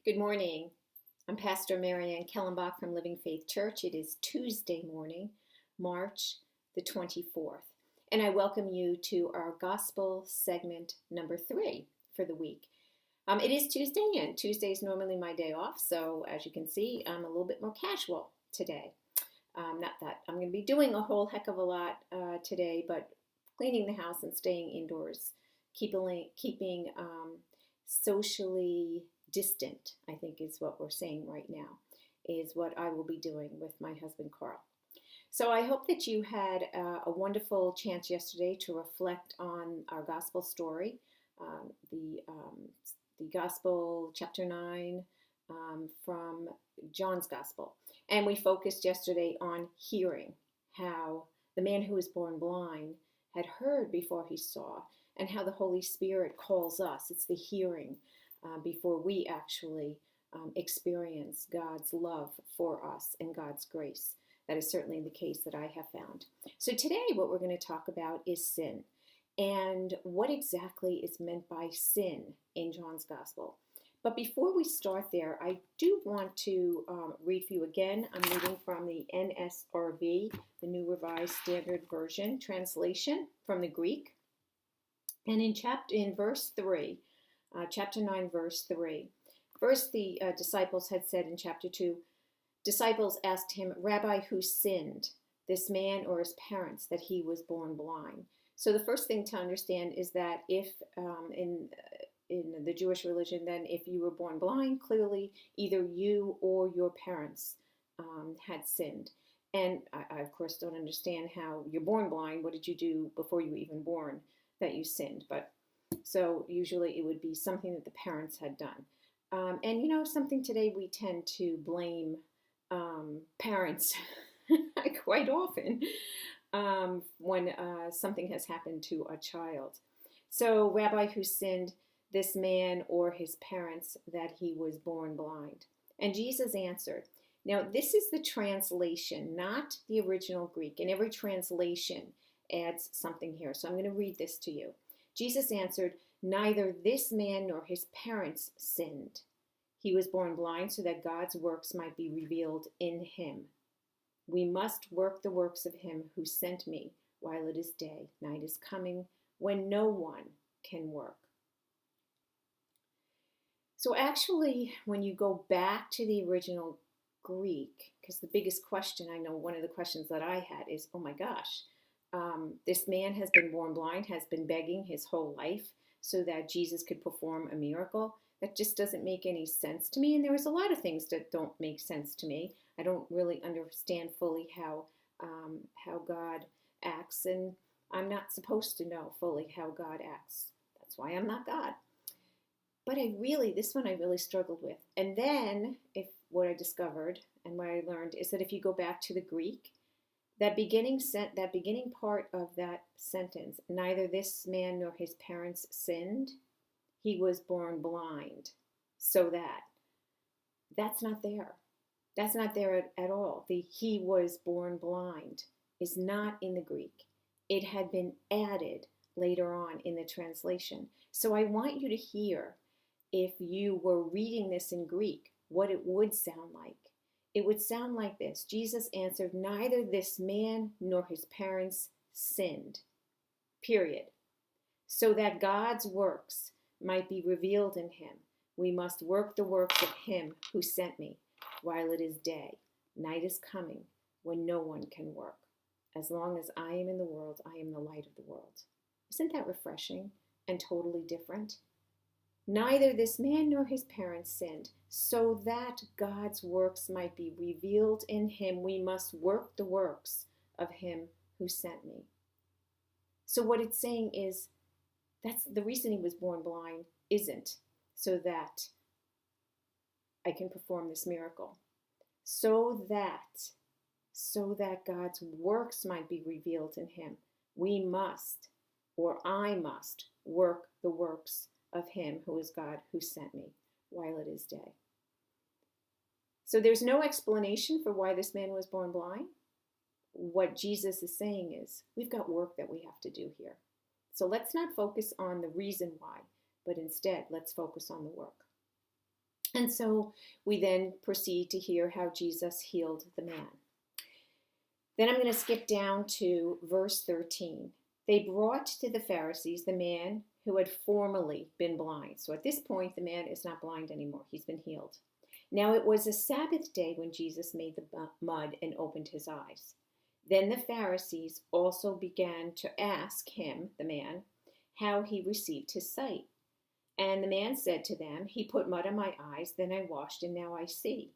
Good morning. I'm Pastor Marianne Kellenbach from Living Faith Church. It is Tuesday morning, March the 24th, and I welcome you to our Gospel segment number 3 for the week. It is Tuesday, and Tuesday is normally my day off, so as you can see, I'm a little bit more casual today. Not that I'm going to be doing a whole heck of a lot today, but cleaning the house and staying indoors, keeping socially distant, I think is what we're saying right now, is what I will be doing with my husband Carl. So I hope that you had a wonderful chance yesterday to reflect on our gospel story, the gospel chapter 9 from John's gospel. And we focused yesterday on hearing, how the man who was born blind had heard before he saw, and how the Holy Spirit calls us. It's the hearing before we actually experience God's love for us and God's grace. That is certainly the case that I have found. So today what we're going to talk about is sin, and what exactly is meant by sin in John's Gospel. But before we start there, I do want to read for you again. I'm reading from the NSRV, the New Revised Standard Version translation from the Greek. And in verse 3, chapter 9, verse 3, first the disciples had said in chapter 2, disciples asked him, Rabbi, who sinned, this man or his parents, that he was born blind? So the first thing to understand is that if in the Jewish religion, then if you were born blind, clearly either you or your parents had sinned. And I, of course, don't understand how you're born blind. What did you do before you were even born that you sinned? But so usually it would be something that the parents had done. And you know, something today we tend to blame parents quite often when something has happened to a child. So, Rabbi, who sinned, this man or his parents, that he was born blind? And Jesus answered. Now, this is the translation, not the original Greek. And every translation adds something here. So I'm going to read this to you. Jesus answered, neither this man nor his parents sinned. He was born blind so that God's works might be revealed in him. We must work the works of him who sent me while it is day. Night is coming when no one can work. So actually, when you go back to the original Greek, because the biggest question, I know one of the questions that I had is, oh my gosh, this man has been born blind, has been begging his whole life so that Jesus could perform a miracle. That just doesn't make any sense to me. And there was a lot of things that don't make sense to me. I don't really understand fully how God acts, and I'm not supposed to know fully how God acts. That's why I'm not God. But this one I really struggled with. And then what I discovered and what I learned is that if you go back to the Greek, that beginning part of that sentence, neither this man nor his parents sinned, he was born blind, so that's not there. That's not there at all. The he was born blind is not in the Greek. It had been added later on in the translation. So I want you to hear, if you were reading this in Greek, what it would sound like. It would sound like this. Jesus answered, neither this man nor his parents sinned, period. So that God's works might be revealed in him. We must work the works of him who sent me while it is day. Night is coming when no one can work. As long as I am in the world, I am the light of the world. Isn't that refreshing and totally different? Neither this man nor his parents sinned, so that God's works might be revealed in him. We must work the works of him who sent me. So what it's saying is, that's the reason he was born blind isn't so that I can perform this miracle. So that God's works might be revealed in him. We must, or I must, work the works of him who is God who sent me while it is day. So there's no explanation for why this man was born blind. What Jesus is saying is, we've got work that we have to do here. So let's not focus on the reason why, but instead let's focus on the work. And so we then proceed to hear how Jesus healed the man. Then I'm going to skip down to verse 13. They brought to the Pharisees the man who had formerly been blind. So at this point, the man is not blind anymore. He's been healed. Now it was a Sabbath day when Jesus made the mud and opened his eyes. Then the Pharisees also began to ask him, the man, how he received his sight. And the man said to them, He put mud on my eyes, then I washed, and now I see.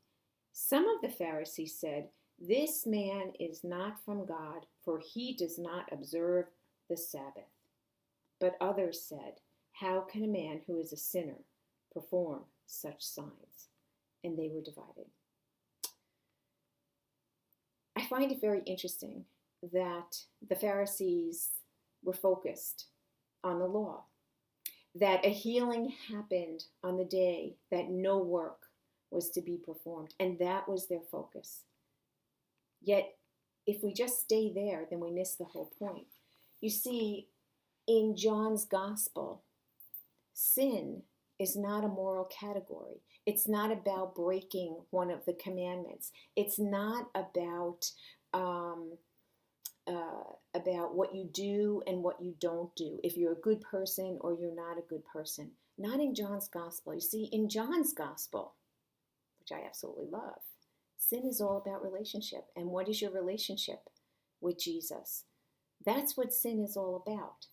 Some of the Pharisees said, This man is not from God, for he does not observe the Sabbath. But others said, How can a man who is a sinner perform such signs? And they were divided. I find it very interesting that the Pharisees were focused on the law, that a healing happened on the day that no work was to be performed, and that was their focus. Yet, if we just stay there, then we miss the whole point. You see, in John's gospel, sin is not a moral category. It's not about breaking one of the commandments. It's not about what you do and what you don't do, if you're a good person or you're not a good person. Not in John's gospel. You see, in John's gospel, which I absolutely love, sin is all about relationship. And what is your relationship with Jesus? That's what sin is all about.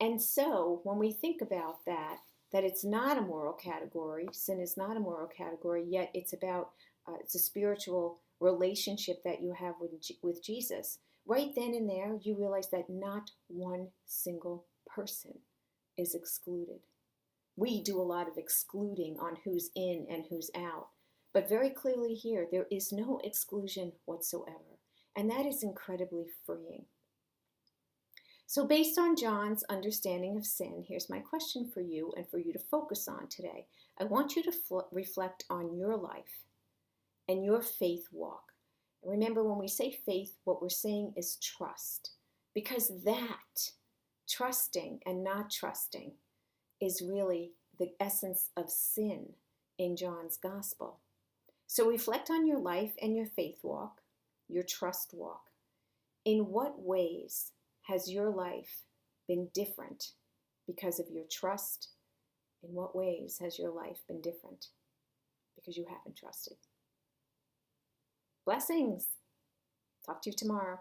And so when we think about that it's not a moral category, sin is not a moral category, yet it's about, it's a spiritual relationship that you have with Jesus. Right then and there, you realize that not one single person is excluded. We do a lot of excluding on who's in and who's out. But very clearly here, there is no exclusion whatsoever. And that is incredibly freeing. So based on John's understanding of sin, here's my question for you and for you to focus on today. I want you to reflect on your life and your faith walk. Remember, when we say faith, what we're saying is trust. Because that, trusting and not trusting, is really the essence of sin in John's gospel. So reflect on your life and your faith walk, your trust walk. In what ways has your life been different because of your trust? In what ways has your life been different because you haven't trusted? Blessings. Talk to you tomorrow.